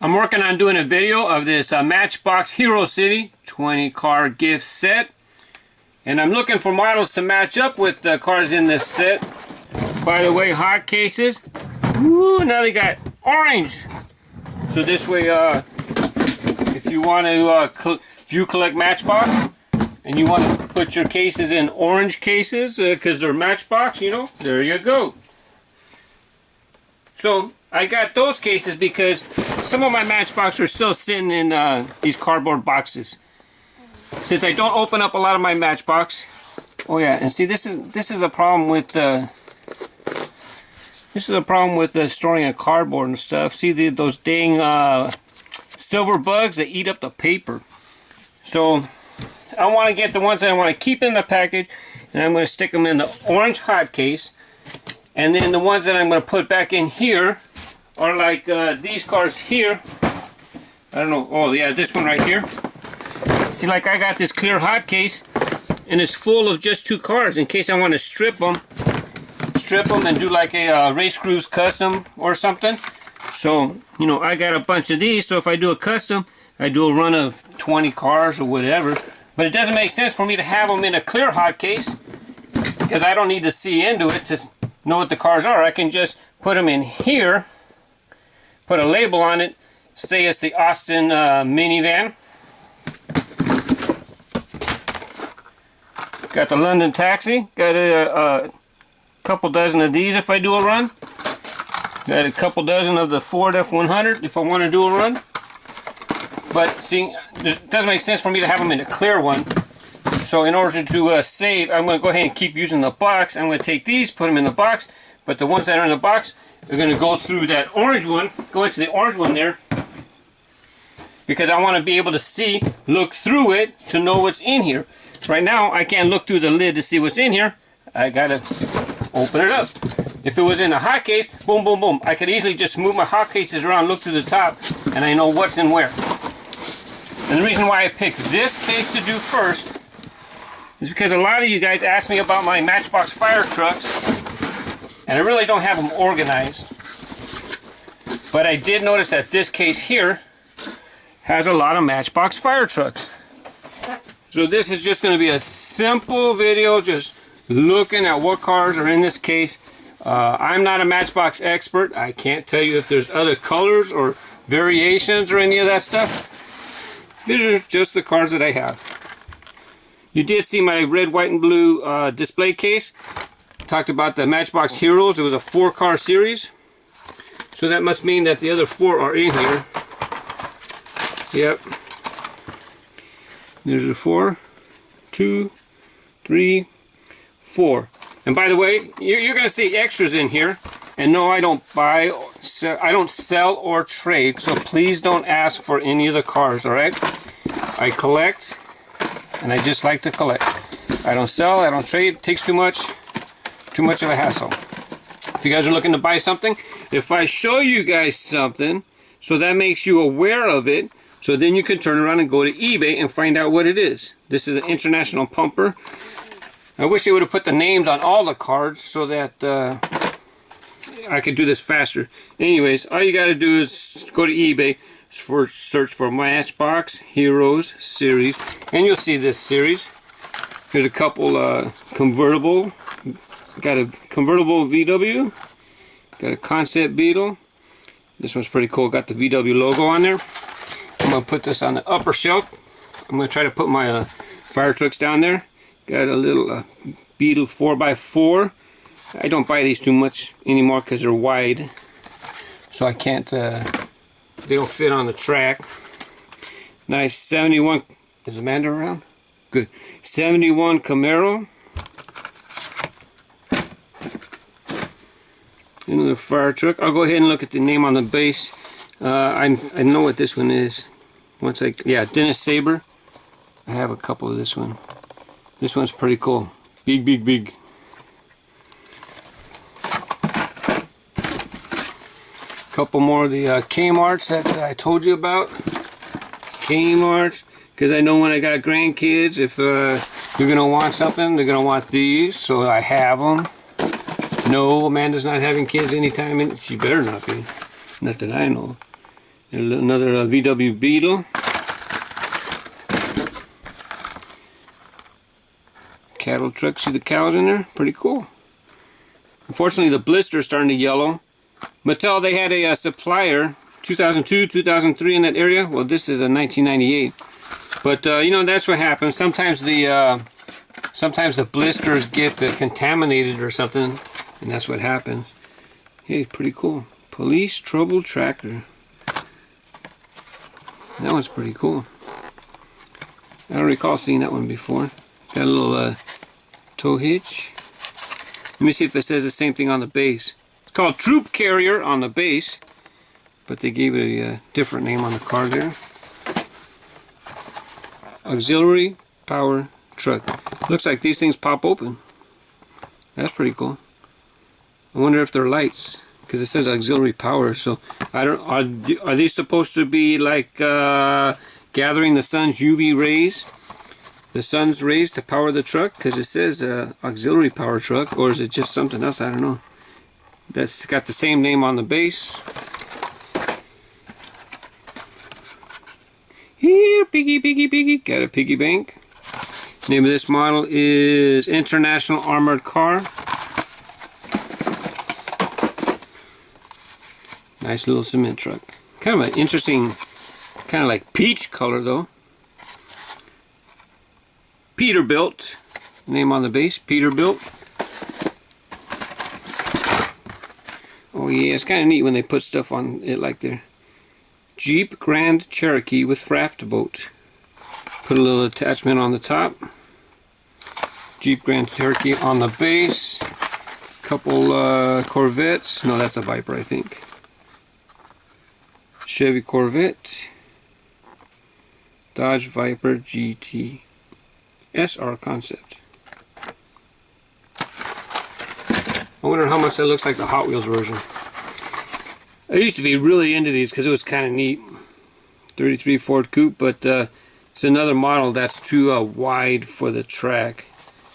I'm working on doing a video of this Matchbox Hero City 20 car gift set, and I'm looking for models to match up with the cars in this set. By the way, hot cases. Woo, now they got orange. So this way, if you want to, if you collect Matchbox and you want to put your cases in orange cases because they're Matchbox, you know, there you go. So I got those cases because some of my Matchbox are still sitting in these cardboard boxes. Since I don't open up a lot of my Matchbox. Oh yeah, and see, this is the problem with storing a cardboard and stuff. See those dang silver bugs that eat up the paper. So I want to get the ones that I want to keep in the package, and I'm going to stick them in the orange hot case. And then the ones that I'm going to put back in here are like these cars here. I don't know. Oh yeah, this one right here. See, like I got this clear hot case, and it's full of just 2 cars in case I want to strip them and do like a race cruise custom or something. So, you know, I got a bunch of these, so if I do a custom, I do a run of 20 cars or whatever. But it doesn't make sense for me to have them in a clear hot case because I don't need to see into it to know what the cars are. I can just put them in here, put a label on it, say it's the Austin minivan. Got the London Taxi, got a couple dozen of these if I do a run. Got a couple dozen of the Ford F100 if I want to do a run. But see, it doesn't make sense for me to have them in a clear one. So in order to save, I'm going to go ahead and keep using the box. I'm going to take these, put them in the box, but the ones that are in the box are going to go through that orange one, go into the orange one there, because I want to be able to see, look through it to know what's in here. Right now, I can't look through the lid to see what's in here. I got to open it up. If it was in a hot case, boom, boom, boom. I could easily just move my hot cases around, look through the top, and I know what's in where. And the reason why I picked this case to do first is because a lot of you guys ask me about my Matchbox fire trucks, and I really don't have them organized. But I did notice that this case here has a lot of Matchbox fire trucks. So this is just going to be a simple video, just looking at what cars are in this case. I'm not a Matchbox expert. I can't tell you if there's other colors or variations or any of that stuff. These are just the cars that I have. You did see my red, white, and blue display case. Talked about the Matchbox Heroes. It was a 4-car series. So that must mean that the other 4 are in here. Yep. There's a 4, 2, 3, 4. And by the way, you're going to see extras in here. And no, I don't buy, I don't sell or trade. So please don't ask for any of the cars, alright? I collect, and I just like to collect. I don't sell, I don't trade. It takes too much of a hassle. If you guys are looking to buy something, if I show you guys something, so that makes you aware of it, so then you can turn around and go to eBay and find out what it is. This is an international pumper. I wish they would have put the names on all the cards so that I could do this faster. Anyways, all you got to do is go to eBay, search for Matchbox Heroes series, and you'll see this series. There's a couple convertible. Got a convertible VW. Got a concept Beetle. This one's pretty cool. Got the VW logo on there. I'm going to put this on the upper shelf. I'm going to try to put my fire trucks down there. Got a little Beetle 4x4. I don't buy these too much anymore because they're wide. So I can't, they don't fit on the track. Nice 71, is Amanda around? Good. 71 Camaro. Another fire truck. I'll go ahead and look at the name on the base. I know what this one is. Yeah, Dennis Saber. I have a couple of this one. This one's pretty cool. Big, big, big. Couple more of the Kmarts that I told you about. Kmarts, because I know when I got grandkids, if you're gonna want something, they're gonna want these, so I have them. No, Amanda's not having kids anytime, and she better not be. Not that I know. Another VW Beetle. Cattle truck. See the cows in there? Pretty cool. Unfortunately, the blister's starting to yellow. Mattel, they had a supplier, 2002, 2003 in that area. Well, this is a 1998. But you know, that's what happens. Sometimes the blisters get contaminated or something, and that's what happens. Hey, pretty cool. Police Trouble Tracker. That one's pretty cool. I don't recall seeing that one before. Got a little tow hitch. Let me see if it says the same thing on the base. It's called Troop Carrier on the base, but they gave it a different name on the card there. Auxiliary Power Truck. Looks like these things pop open. That's pretty cool. I wonder if they're lights, because it says auxiliary power. So I don't. Are these supposed to be like gathering the sun's UV rays? The sun's rays to power the truck, because it says auxiliary power truck, or is it just something else? I don't know. That's got the same name on the base. Here, piggy, piggy, piggy. Got a piggy bank. Name of this model is International Armored Car. Nice little cement truck. Kind of an interesting, kind of like peach color though. Peterbilt, name on the base, Peterbilt. Oh yeah, it's kind of neat when they put stuff on it like there. Jeep Grand Cherokee with raft boat. Put a little attachment on the top. Jeep Grand Cherokee on the base. Couple Corvettes. No, that's a Viper, I think. Chevy Corvette. Dodge Viper GT. SR concept. I wonder how much that looks like the Hot Wheels version. I used to be really into these because it was kind of neat. 33 Ford Coupe, but it's another model that's too wide for the track.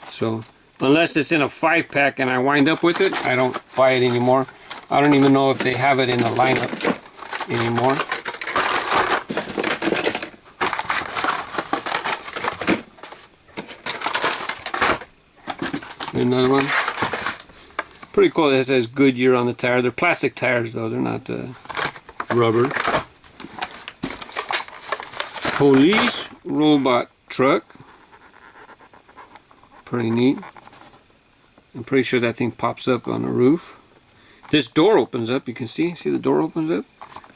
So unless it's in a 5-pack and I wind up with it, I don't buy it anymore. I don't even know if they have it in the lineup anymore. Another one. Pretty cool. It says Goodyear on the tire. They're plastic tires though. They're not rubber. Police robot truck. Pretty neat. I'm pretty sure that thing pops up on the roof. This door opens up. You can see. See the door opens up?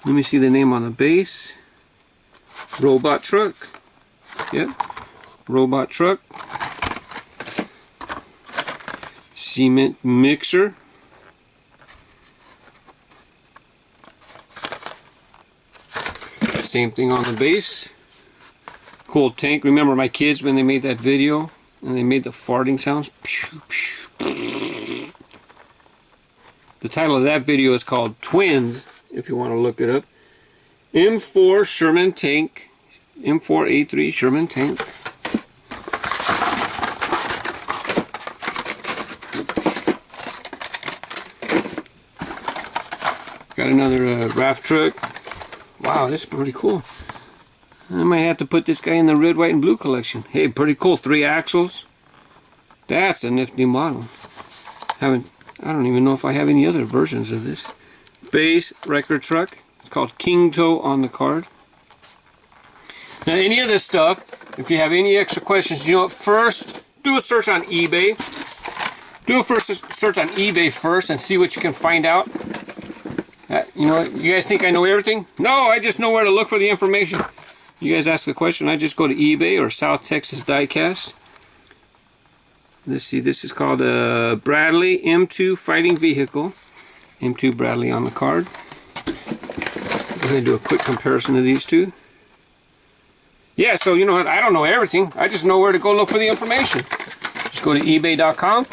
Let me see the name on the base. Robot truck. Yep. Robot truck. Cement mixer. Same thing on the base. Cool tank. Remember my kids when they made that video and they made the farting sounds? The title of that video is called Twins, if you want to look it up. M4 Sherman tank. M4A3 Sherman tank. Got another raft truck. Wow, this is pretty cool. I might have to put this guy in the red, white, and blue collection. Hey, pretty cool. 3 axles. That's a nifty model. I don't even know if I have any other versions of this. Base record truck. It's called King Toe on the card. Now, any of this stuff, if you have any extra questions, you know what? First, do a search on eBay. Do a search on eBay first and see what you can find out. You know, you guys think I know everything? No, I just know where to look for the information. You guys ask a question, I just go to eBay or South Texas Diecast. Let's see, this is called a Bradley M2 Fighting Vehicle. M2 Bradley on the card. Go ahead and do a quick comparison of these two. Yeah, so you know what, I don't know everything. I just know where to go look for the information. Just go to ebay.com,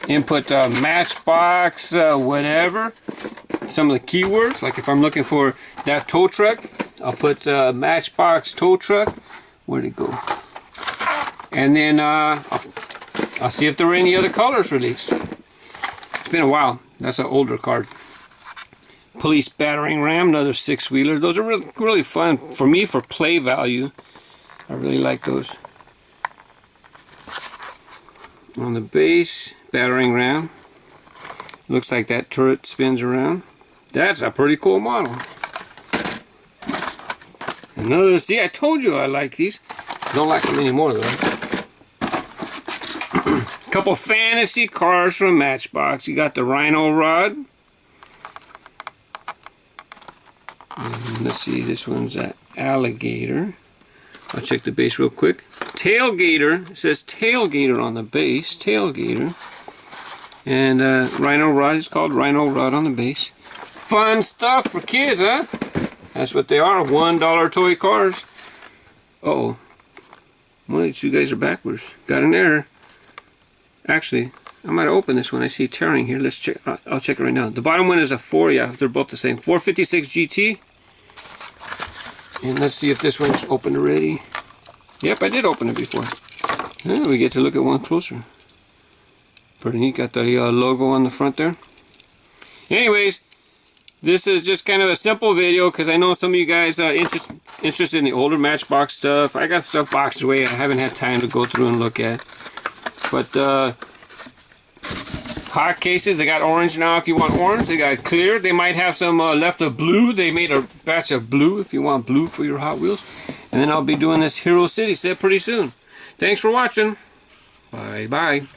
input Matchbox, whatever. Some of the keywords, like if I'm looking for that tow truck, I'll put Matchbox tow truck. Where'd it go? And then I'll see if there were any other colors released. It's been a while. That's an older card. Police Battering Ram, another 6-wheeler. Those are really fun for me for play value. I really like those. On the base, Battering Ram. Looks like that turret spins around. That's a pretty cool model. Another, see, I told you I like these. Don't like them anymore though. Couple fantasy cars from Matchbox. You got the Rhino Rod. And let's see, this one's an alligator. I'll check the base real quick. Tailgater. It says Tailgater on the base. Tailgater. And Rhino Rod is called Rhino Rod on the base. Fun stuff for kids, huh? That's what they are. $1 toy cars. Uh-oh. One of these two guys are backwards. Got an error. Actually, I might open this one. I see tearing here. Let's check. I'll check it right now. The bottom one is a 4. Yeah, they're both the same. 456 GT. And let's see if this one's open already. Yep, I did open it before. Yeah, we get to look at one closer. Pretty neat. Got the logo on the front there. Anyways, this is just kind of a simple video because I know some of you guys are interested in the older Matchbox stuff. I got stuff boxed away I haven't had time to go through and look at. But hot cases, they got orange now if you want orange. They got clear. They might have some left of blue. They made a batch of blue if you want blue for your Hot Wheels. And then I'll be doing this Hero City set pretty soon. Thanks for watching. Bye-bye.